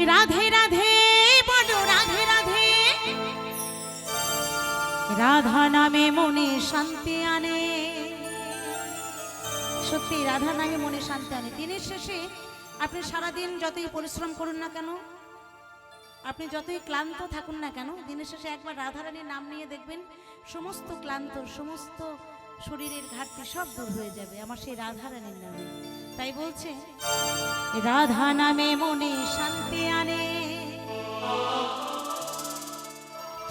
রাধে রাধে বলো রাধে রাধে, রাধা নামে মনে শান্তি আনে। সত্যি রাধা নামে মনে শান্তি আনে। দিনের শেষে আপনি সারাদিন যতই পরিশ্রম করুন না কেন, আপনি যতই ক্লান্ত থাকুন না কেন, দিনের শেষে একবার রাধারানীর নাম নিয়ে দেখবেন সমস্ত ক্লান্ত, সমস্ত শরীরের ঘাটতি সব দূর হয়ে যাবে আমার সেই রাধারানীর নামে। তাই বলছে রাধা নামে মনে শান্তি আনে।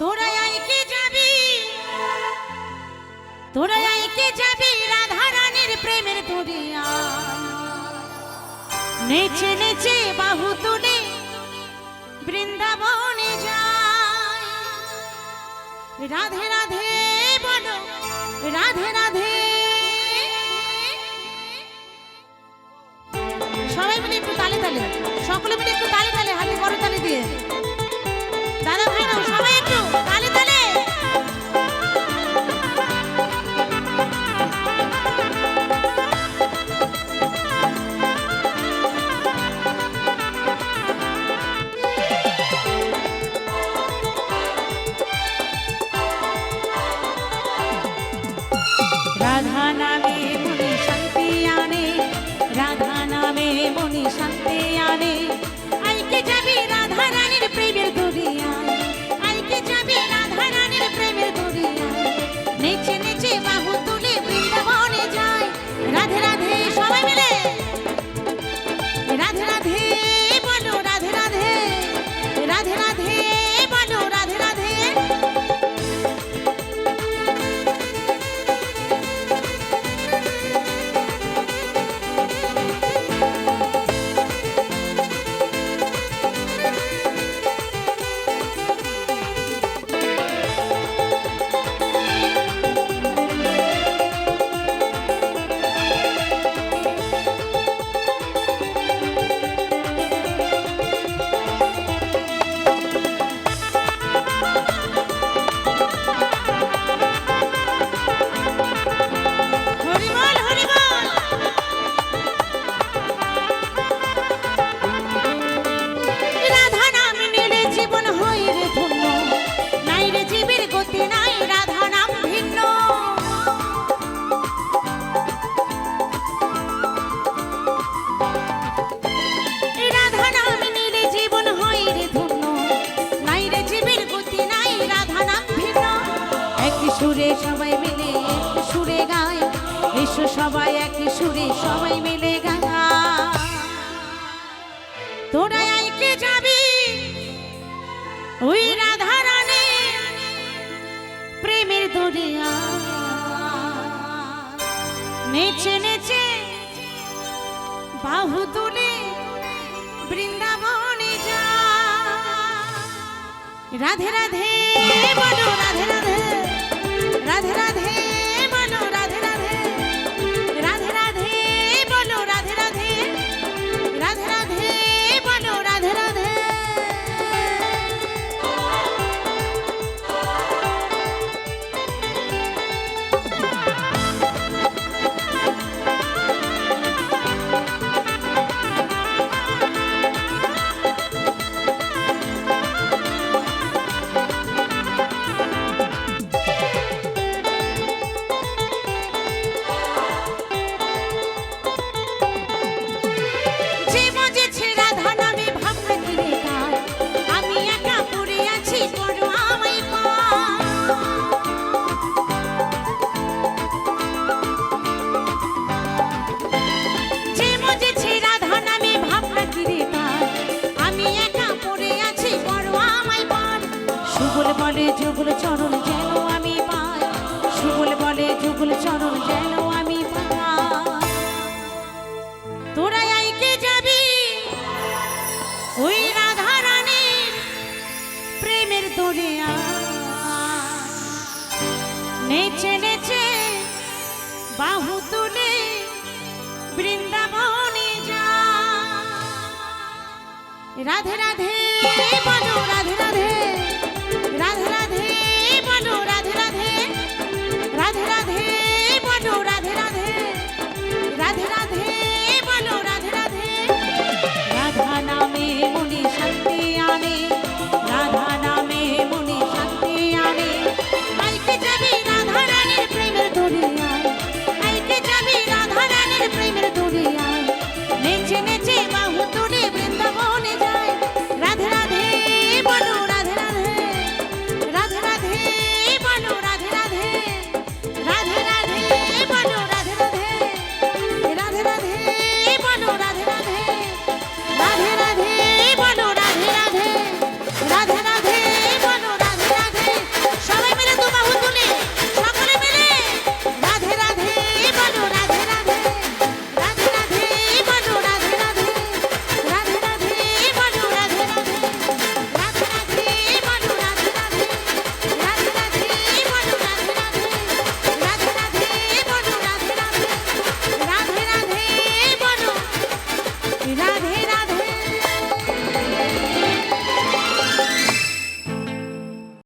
তোরা আইকে যাবি, তোরা আইকে যাবি রাধারানীর প্রেমের দরিয়া, নেচে নেচে বাহু তুলে বৃন্দাবনে যায়। রাধে রাধে বলো রাধে রাধে, সবাই মিলে একটু তালে তালে, সকলে মিলে একটু তালে তালে, হাতে করো তালে দিয়ে, দাদা ভাইরাও সবাই একটু তালে তালে। রাধা নামে মনে শান্তি আনে, রাধা নামে মনে শান্তি আনে। আইকে যাবি রাধা রানীর প্রেমের দরিয়ায়, আইকে যাবি রাধা রানীর প্রেমের দরিয়ায়, নেচে নেচে বাহু তুলে বৃন্দাবনে যায়। রাধে রাধে সবাই মিলে রাধে রাধে বলো রাধে রাধে, রাধে রাধে বলো রাধে রাধে। সুরে সবাই মিলে এক সুরে গায়, এসো সবাই এক সুরে সবাই মিলে গায়। তোরা আইকে যাবি ওই রাধা রানী প্রেমের দরিয়া, নেচে নেচে বাহু তুলে বৃন্দাবনে যায়। রাধে রাধে বলো রাধে রাধে, রাধে রাধে বলো রাধে রাধে, রাধে রাধে বলো রাধে রাধে, রাধে রাধে বলো রাধে রাধে। যুগল চরণ যেন আমি পাই, সুবল বলে যুগল চরণ যেন আমি পাই। তোরা আইকে যাবি ওই রাধা রানীর প্রেমের দরিয়া, নেচে নেচে বাহু তুলে বৃন্দাবনে যায়। রাধে রাধে বলো রাধে রাধে,